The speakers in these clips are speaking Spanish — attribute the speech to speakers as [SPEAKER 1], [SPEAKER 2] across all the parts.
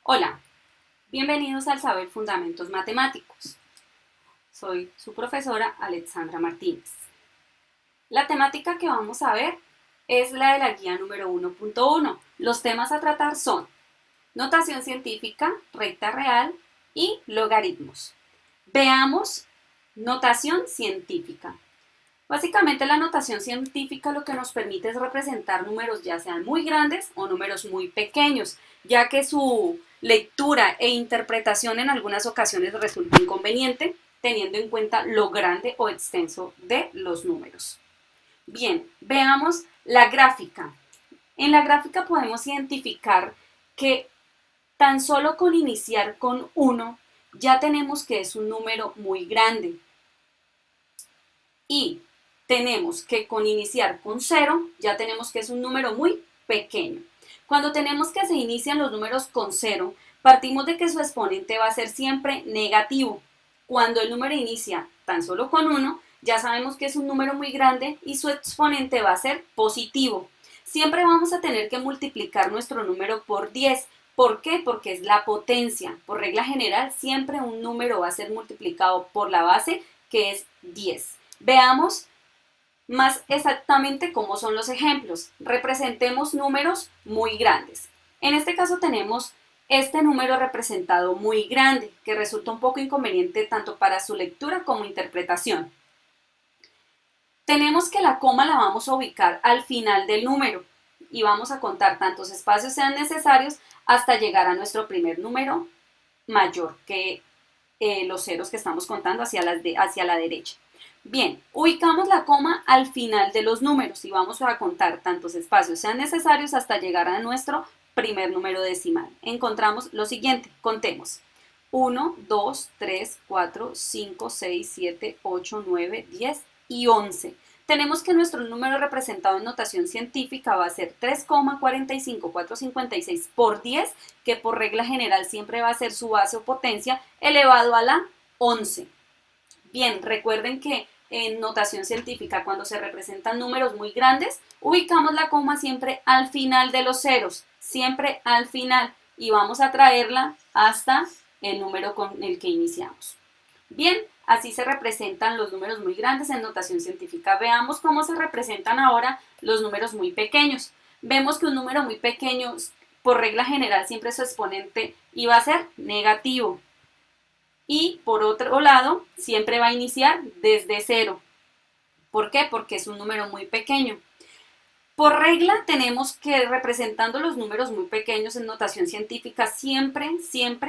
[SPEAKER 1] Hola, bienvenidos al Saber Fundamentos Matemáticos. Soy su profesora Alexandra Martínez. La temática que vamos a ver es la de la guía número 1.1. Los temas a tratar son notación científica, recta real y logaritmos. Veamos notación científica. Básicamente la notación científica lo que nos permite es representar números ya sean muy grandes o números muy pequeños, ya que su lectura e interpretación en algunas ocasiones resulta inconveniente, teniendo en cuenta lo grande o extenso de los números. Bien, veamos la gráfica. En la gráfica podemos identificar que tan solo con iniciar con 1 ya tenemos que es un número muy grande. Y tenemos que con iniciar con 0 ya tenemos que es un número muy pequeño. Cuando tenemos que se inician los números con 0, partimos de que su exponente va a ser siempre negativo. Cuando el número inicia tan solo con 1, ya sabemos que es un número muy grande y su exponente va a ser positivo. Siempre vamos a tener que multiplicar nuestro número por 10. ¿Por qué? Porque es la potencia. Por regla general, siempre un número va a ser multiplicado por la base, que es 10. Veamos más exactamente cómo son los ejemplos. Representemos números muy grandes. En este caso tenemos este número representado muy grande, que resulta un poco inconveniente tanto para su lectura como interpretación. Tenemos que la coma la vamos a ubicar al final del número y vamos a contar tantos espacios sean necesarios hasta llegar a nuestro primer número mayor que los ceros que estamos contando hacia la derecha. Bien, ubicamos la coma al final de los números y vamos a contar tantos espacios sean necesarios hasta llegar a nuestro primer número decimal. Encontramos lo siguiente, contemos. 1, 2, 3, 4, 5, 6, 7, 8, 9, 10 y 11. Tenemos que nuestro número representado en notación científica va a ser 3,45456 por 10, que por regla general siempre va a ser su base o potencia, elevado a la 11. Bien, recuerden que en notación científica, cuando se representan números muy grandes, ubicamos la coma siempre al final de los ceros, siempre al final, y vamos a traerla hasta el número con el que iniciamos. Bien, así se representan los números muy grandes en notación científica. Veamos cómo se representan ahora los números muy pequeños. Vemos que un número muy pequeño, por regla general, siempre su exponente iba a ser negativo. Y por otro lado, siempre va a iniciar desde 0. ¿Por qué? Porque es un número muy pequeño. Por regla tenemos que representando los números muy pequeños en notación científica, siempre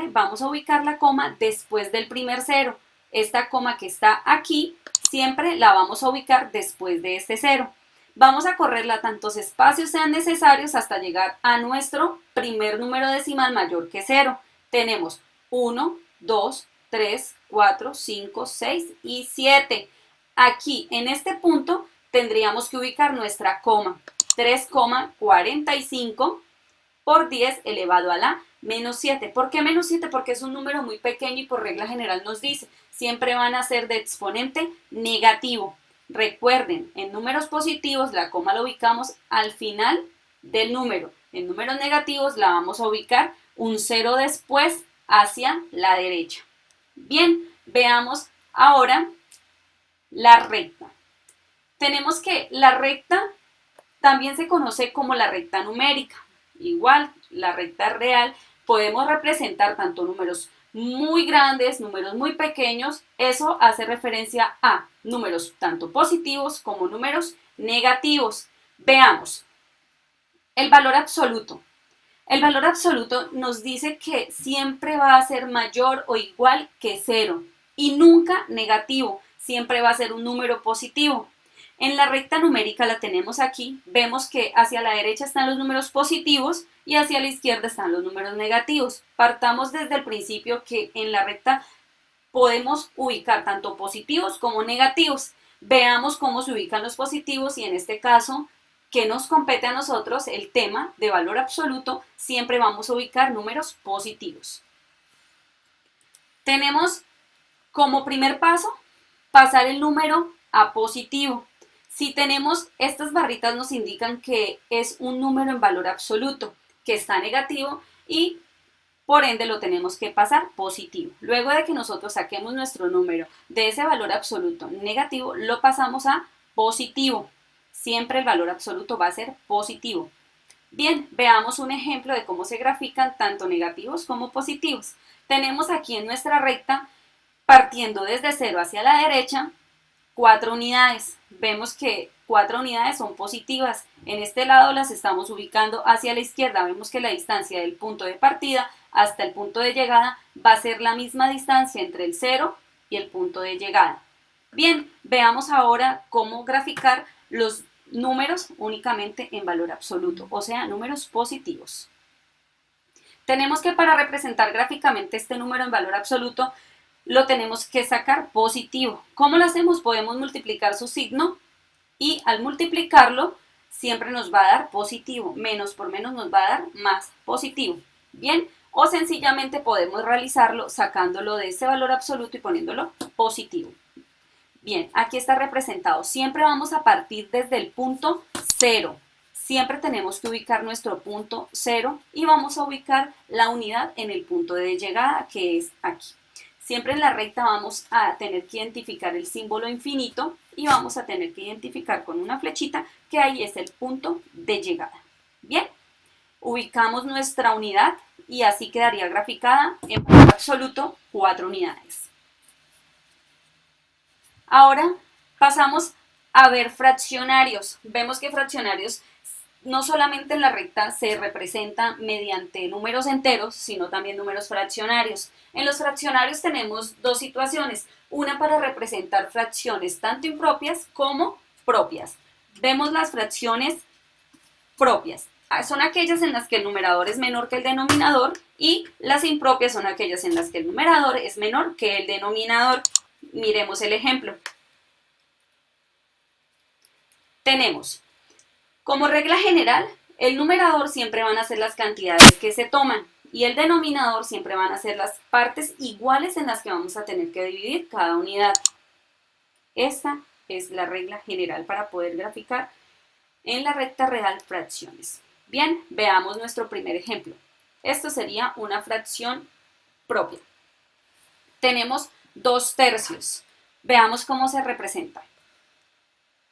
[SPEAKER 1] vamos a ubicar la coma después del primer cero. Esta coma que está aquí, siempre la vamos a ubicar después de este cero. Vamos a correrla tantos espacios sean necesarios hasta llegar a nuestro primer número decimal mayor que 0. Tenemos 1, 2, 3, 4, 5, 6 y 7. Aquí, en este punto, tendríamos que ubicar nuestra coma. 3,45 por 10 elevado a la menos 7. ¿Por qué menos 7? Porque es un número muy pequeño y por regla general nos dice, siempre van a ser de exponente negativo. Recuerden, en números positivos la coma la ubicamos al final del número. En números negativos la vamos a ubicar un 0 después hacia la derecha. Bien, veamos ahora la recta. Tenemos que la recta también se conoce como la recta numérica. Igual, la recta real, podemos representar tanto números muy grandes, números muy pequeños. Eso hace referencia a números tanto positivos como números negativos. Veamos, el valor absoluto. El valor absoluto nos dice que siempre va a ser mayor o igual que 0 y nunca negativo, siempre va a ser un número positivo. En la recta numérica la tenemos aquí, vemos que hacia la derecha están los números positivos y hacia la izquierda están los números negativos. Partamos desde el principio que en la recta podemos ubicar tanto positivos como negativos. Veamos cómo se ubican los positivos y en este caso, que nos compete a nosotros el tema de valor absoluto, siempre vamos a ubicar números positivos. Tenemos como primer paso pasar el número a positivo. Si tenemos estas barritas nos indican que es un número en valor absoluto, que está negativo y por ende lo tenemos que pasar positivo. Luego de que nosotros saquemos nuestro número de ese valor absoluto negativo, lo pasamos a positivo. Siempre el valor absoluto va a ser positivo. Bien, veamos un ejemplo de cómo se grafican tanto negativos como positivos. Tenemos aquí en nuestra recta, partiendo desde 0 hacia la derecha, 4 unidades. Vemos que 4 unidades son positivas. En este lado las estamos ubicando hacia la izquierda. Vemos que la distancia del punto de partida hasta el punto de llegada va a ser la misma distancia entre el 0 y el punto de llegada. Bien, veamos ahora cómo graficar los números únicamente en valor absoluto, o sea, números positivos. Tenemos que para representar gráficamente este número en valor absoluto, lo tenemos que sacar positivo. ¿Cómo lo hacemos? Podemos multiplicar su signo y al multiplicarlo siempre nos va a dar positivo. Menos por menos nos va a dar más positivo. Bien, o sencillamente podemos realizarlo sacándolo de ese valor absoluto y poniéndolo positivo. Bien, aquí está representado. Siempre vamos a partir desde el punto 0. Siempre tenemos que ubicar nuestro punto 0 y vamos a ubicar la unidad en el punto de llegada, que es aquí. Siempre en la recta vamos a tener que identificar el símbolo infinito y vamos a tener que identificar con una flechita que ahí es el punto de llegada. Bien, ubicamos nuestra unidad y así quedaría graficada en valor absoluto 4 unidades. Ahora pasamos a ver fraccionarios. Vemos que fraccionarios no solamente en la recta se representa mediante números enteros, sino también números fraccionarios. En los fraccionarios tenemos dos situaciones, una para representar fracciones tanto impropias como propias. Vemos las fracciones propias. Son aquellas en las que el numerador es menor que el denominador y las impropias son aquellas en las que el numerador es menor que el denominador. Miremos el ejemplo. Tenemos, como regla general, el numerador siempre van a ser las cantidades que se toman y el denominador siempre van a ser las partes iguales en las que vamos a tener que dividir cada unidad. Esta es la regla general para poder graficar en la recta real fracciones. Bien, veamos nuestro primer ejemplo. Esto sería una fracción propia. Tenemos 2/3. Veamos cómo se representa.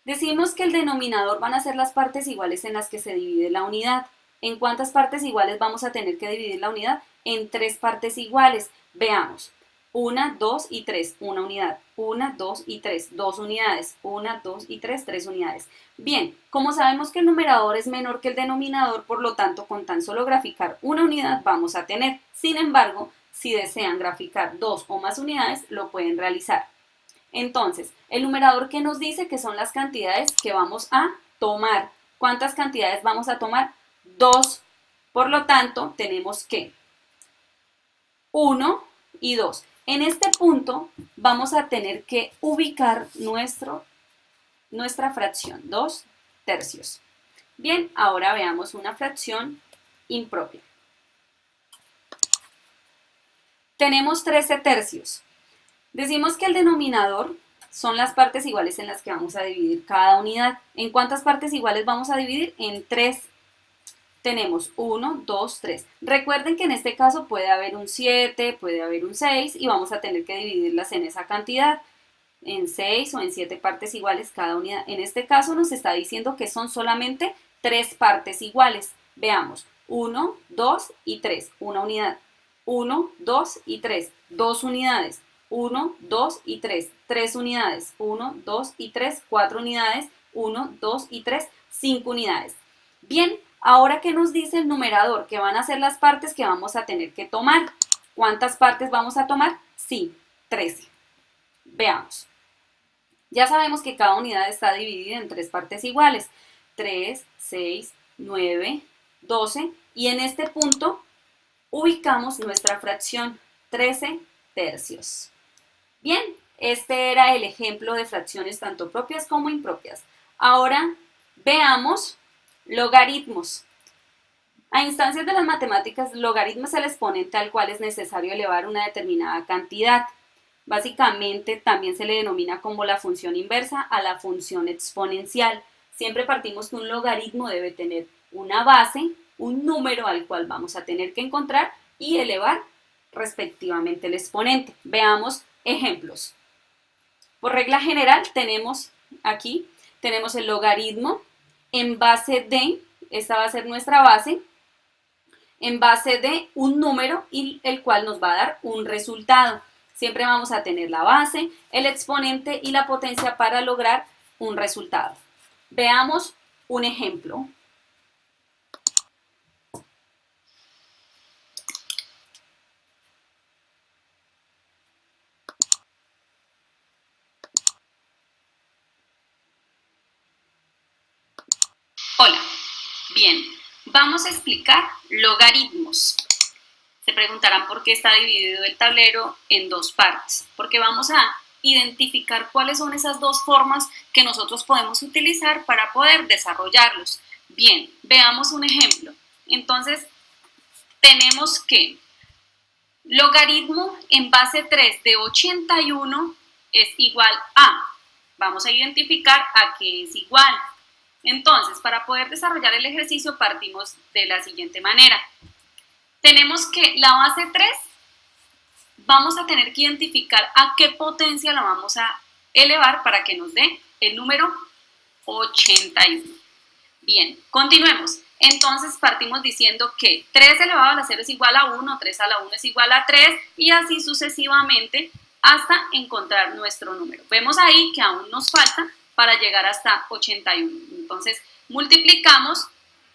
[SPEAKER 1] Decimos que el denominador van a ser las partes iguales en las que se divide la unidad. ¿En cuántas partes iguales vamos a tener que dividir la unidad? En 3 partes iguales. Veamos. 1, 2 y 3, una unidad. 1, 2 y 3, 2 unidades. 1, 2 y 3, 3 unidades. Bien, como sabemos que el numerador es menor que el denominador, por lo tanto, con tan solo graficar una unidad vamos a tener. Sin embargo, si desean graficar 2 o más unidades, lo pueden realizar. Entonces, el numerador que nos dice que son las cantidades que vamos a tomar. ¿Cuántas cantidades vamos a tomar? 2. Por lo tanto, tenemos que 1 y 2. En este punto vamos a tener que ubicar nuestra fracción, 2/3. Bien, ahora veamos una fracción impropia. Tenemos 13/3. Decimos que el denominador son las partes iguales en las que vamos a dividir cada unidad. ¿En cuántas partes iguales vamos a dividir? En 3. Tenemos 1, 2, 3. Recuerden que en este caso puede haber un 7, puede haber un 6 y vamos a tener que dividirlas en esa cantidad, en 6 o en 7 partes iguales cada unidad. En este caso nos está diciendo que son solamente 3 partes iguales. Veamos, 1, 2 y 3, una unidad. 1, 2 y 3, 2 unidades. 1, 2 y 3, 3 unidades. 1, 2 y 3, 4 unidades. 1, 2 y 3, 5 unidades. Bien, ahora ¿qué nos dice el numerador? Que van a ser las partes que vamos a tener que tomar. ¿Cuántas partes vamos a tomar? Sí, 13. Veamos. Ya sabemos que cada unidad está dividida en 3 partes iguales. 3, 6, 9, 12. Y en este punto ubicamos nuestra fracción, 13/3. Bien, este era el ejemplo de fracciones tanto propias como impropias. Ahora veamos logaritmos. A instancias de las matemáticas, logaritmo es el exponente al cual es necesario elevar una determinada cantidad. Básicamente también se le denomina como la función inversa a la función exponencial. Siempre partimos que un logaritmo debe tener una base, un número al cual vamos a tener que encontrar y elevar respectivamente el exponente. Veamos ejemplos. Por regla general tenemos aquí, tenemos el logaritmo en base de, esta va a ser nuestra base, en base de un número y el cual nos va a dar un resultado. Siempre vamos a tener la base, el exponente y la potencia para lograr un resultado. Veamos un ejemplo. Hola, bien, vamos a explicar logaritmos. Se preguntarán por qué está dividido el tablero en dos partes, porque vamos a identificar cuáles son esas dos formas que nosotros podemos utilizar para poder desarrollarlos. Bien, veamos un ejemplo. Entonces, tenemos que logaritmo en base 3 de 81 es igual a, vamos a identificar a qué es igual. Entonces, para poder desarrollar el ejercicio partimos de la siguiente manera. Tenemos que la base 3, vamos a tener que identificar a qué potencia la vamos a elevar para que nos dé el número 81. Bien, continuemos. Entonces partimos diciendo que 3 elevado a la 0 es igual a 1, 3 a la 1 es igual a 3 y así sucesivamente hasta encontrar nuestro número. Vemos ahí que aún nos falta para llegar hasta 81. Entonces multiplicamos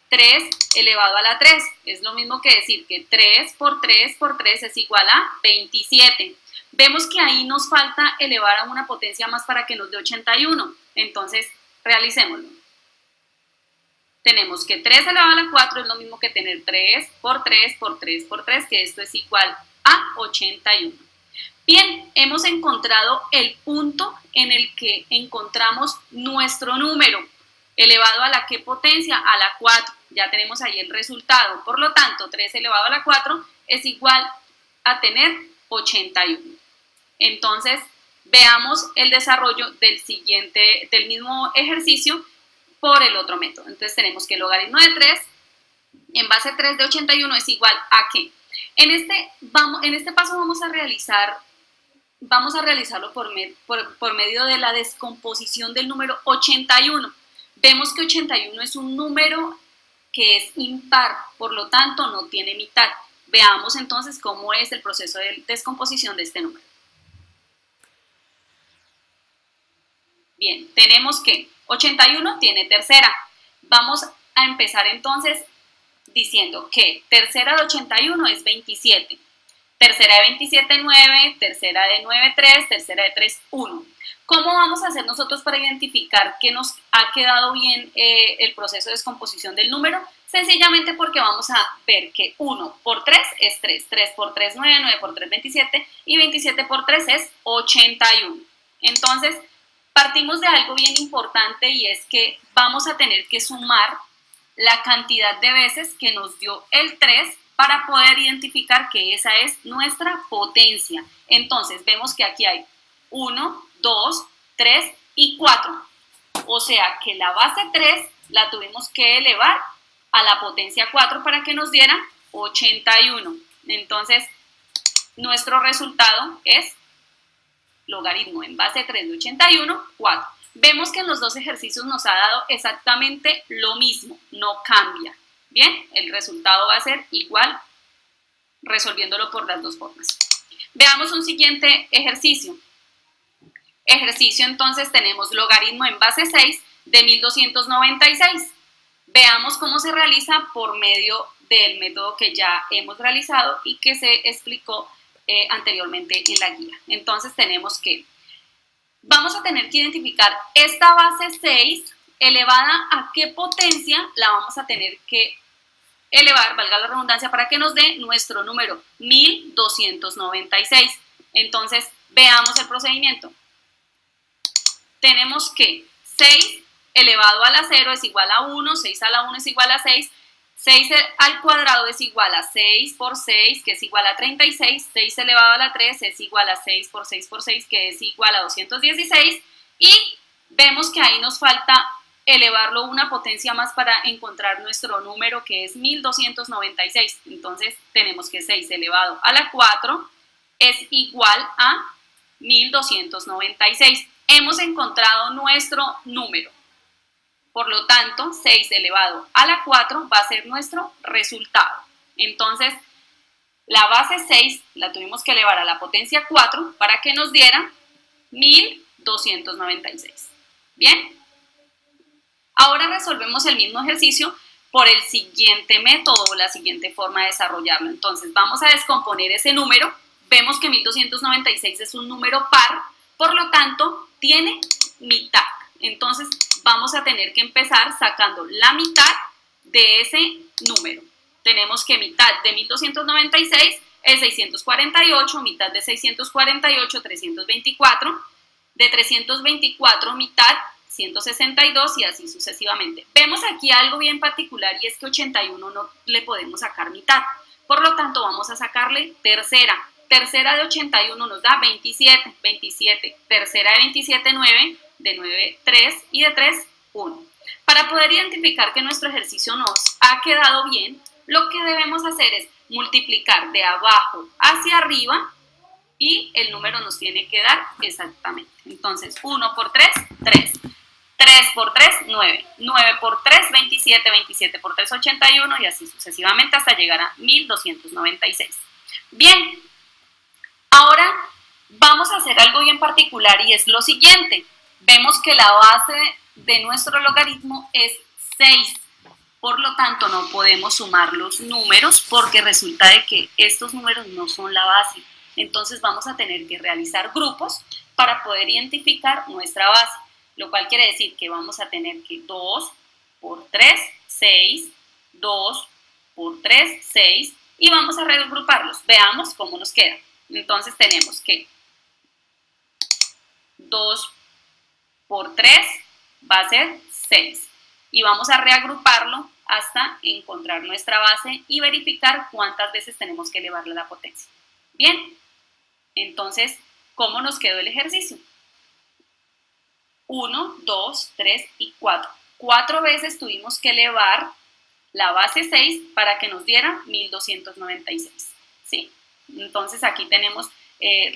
[SPEAKER 1] 3 elevado a la 3. Es lo mismo que decir que 3 por 3 por 3 es igual a 27. Vemos que ahí nos falta elevar a una potencia más para que nos dé 81. Entonces realicémoslo. Tenemos que 3 elevado a la 4 es lo mismo que tener 3 por 3 por 3 por 3, que esto es igual a 81. Bien, hemos encontrado el punto en el que encontramos nuestro número, elevado a la ¿qué potencia? A la 4. Ya tenemos ahí el resultado. Por lo tanto, 3 elevado a la 4 es igual a tener 81. Entonces, veamos el desarrollo del mismo ejercicio por el otro método. Entonces, tenemos que el logaritmo de 3 en base 3 de 81 es igual a ¿qué? En este paso vamos a realizarlo por medio de la descomposición del número 81. Vemos que 81 es un número que es impar, por lo tanto no tiene mitad. Veamos entonces cómo es el proceso de descomposición de este número. Bien, tenemos que 81 tiene tercera. Vamos a empezar entonces diciendo que tercera de 81 es 27. Tercera de 27, 9, tercera de 9, 3, tercera de 3, 1. ¿Cómo vamos a hacer nosotros para identificar que nos ha quedado bien el proceso de descomposición del número? Sencillamente porque vamos a ver que 1 por 3 es 3, 3 por 3, 9, 9 por 3, 27 y 27 por 3 es 81. Entonces, partimos de algo bien importante y es que vamos a tener que sumar la cantidad de veces que nos dio el 3 para poder identificar que esa es nuestra potencia. Entonces, vemos que aquí hay 1, 2, 3 y 4. O sea que la base 3 la tuvimos que elevar a la potencia 4 para que nos diera 81. Entonces, nuestro resultado es logaritmo en base 3 de 81, 4. Vemos que en los dos ejercicios nos ha dado exactamente lo mismo, no cambia. Bien, el resultado va a ser igual resolviéndolo por las dos formas. Veamos un siguiente ejercicio. Ejercicio entonces tenemos logaritmo en base 6 de 1296. Veamos cómo se realiza por medio del método que ya hemos realizado y que se explicó anteriormente en la guía. Entonces tenemos que, vamos a tener que identificar esta base 6 elevada a qué potencia la vamos a tener que elevar, valga la redundancia, para que nos dé nuestro número 1296. Entonces veamos el procedimiento. Tenemos que 6 elevado a la 0 es igual a 1, 6 a la 1 es igual a 6, 6 al cuadrado es igual a 6 por 6, que es igual a 36, 6 elevado a la 3 es igual a 6 por 6 por 6, que es igual a 216, y vemos que ahí nos falta elevarlo una potencia más para encontrar nuestro número, que es 1296. Entonces tenemos que 6 elevado a la 4 es igual a 1296. Hemos encontrado nuestro número. Por lo tanto, 6 elevado a la 4 va a ser nuestro resultado. Entonces, la base 6 la tuvimos que elevar a la potencia 4 para que nos diera 1296. ¿Bien? Ahora resolvemos el mismo ejercicio por el siguiente método o la siguiente forma de desarrollarlo. Entonces, vamos a descomponer ese número. Vemos que 1296 es un número par, por lo tanto, tiene mitad. Entonces, vamos a tener que empezar sacando la mitad de ese número. Tenemos que mitad de 1296 es 648, mitad de 648, 324, de 324 mitad 162 y así sucesivamente. Vemos aquí algo bien particular y es que 81 no le podemos sacar mitad. Por lo tanto, vamos a sacarle tercera. Tercera de 81 nos da 27, 27. Tercera de 27, 9, de 9, 3 y de 3, 1. Para poder identificar que nuestro ejercicio nos ha quedado bien, lo que debemos hacer es multiplicar de abajo hacia arriba y el número nos tiene que dar exactamente. Entonces, 1 por 3, 3. 3 por 3, 9. 9 por 3, 27. 27 por 3, 81 y así sucesivamente hasta llegar a 1296. Bien, ahora vamos a hacer algo bien particular y es lo siguiente. Vemos que la base de nuestro logaritmo es 6. Por lo tanto, no podemos sumar los números porque resulta de que estos números no son la base. Entonces vamos a tener que realizar grupos para poder identificar nuestra base, lo cual quiere decir que vamos a tener que 2 por 3, 6, 2 por 3, 6 y vamos a regruparlos. Veamos cómo nos queda. Entonces tenemos que 2 por 3 va a ser 6 y vamos a reagruparlo hasta encontrar nuestra base y verificar cuántas veces tenemos que elevarle la potencia. Bien, entonces, ¿cómo nos quedó el ejercicio? 1, 2, 3 y 4. 4 veces tuvimos que elevar la base 6 para que nos diera 1296. ¿Sí? Entonces aquí tenemos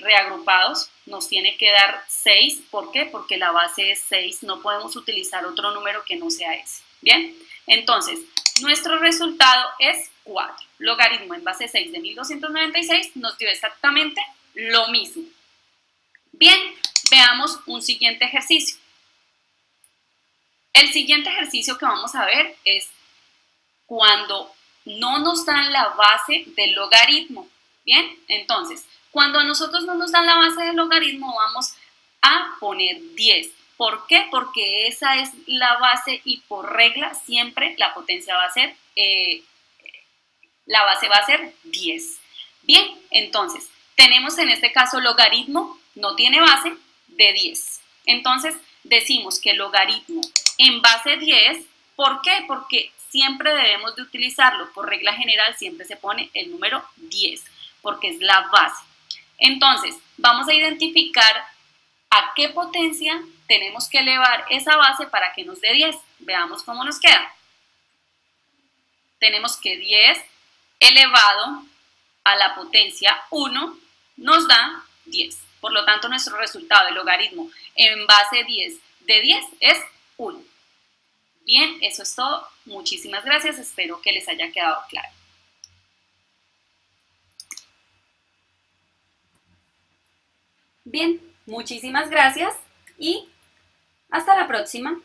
[SPEAKER 1] reagrupados, nos tiene que dar 6. ¿Por qué? Porque la base es 6, no podemos utilizar otro número que no sea ese. Bien, entonces nuestro resultado es 4. Logaritmo en base 6 de 1296 nos dio exactamente lo mismo. Bien, veamos un siguiente ejercicio. El siguiente ejercicio que vamos a ver es cuando no nos dan la base del logaritmo. Bien, entonces, cuando a nosotros no nos dan la base del logaritmo, vamos a poner 10. ¿Por qué? Porque esa es la base y por regla siempre la potencia va a ser, la base va a ser 10. Bien, entonces, tenemos en este caso logaritmo, no tiene base, de 10. Entonces, decimos que logaritmo en base 10, ¿por qué? Porque siempre debemos de utilizarlo, por regla general siempre se pone el número 10, porque es la base. Entonces, vamos a identificar a qué potencia tenemos que elevar esa base para que nos dé 10. Veamos cómo nos queda. Tenemos que 10 elevado a la potencia 1 nos da 10. Por lo tanto, nuestro resultado de logaritmo en base 10 de 10 es 1. Bien, eso es todo. Muchísimas gracias. Espero que les haya quedado claro. Bien, muchísimas gracias y hasta la próxima.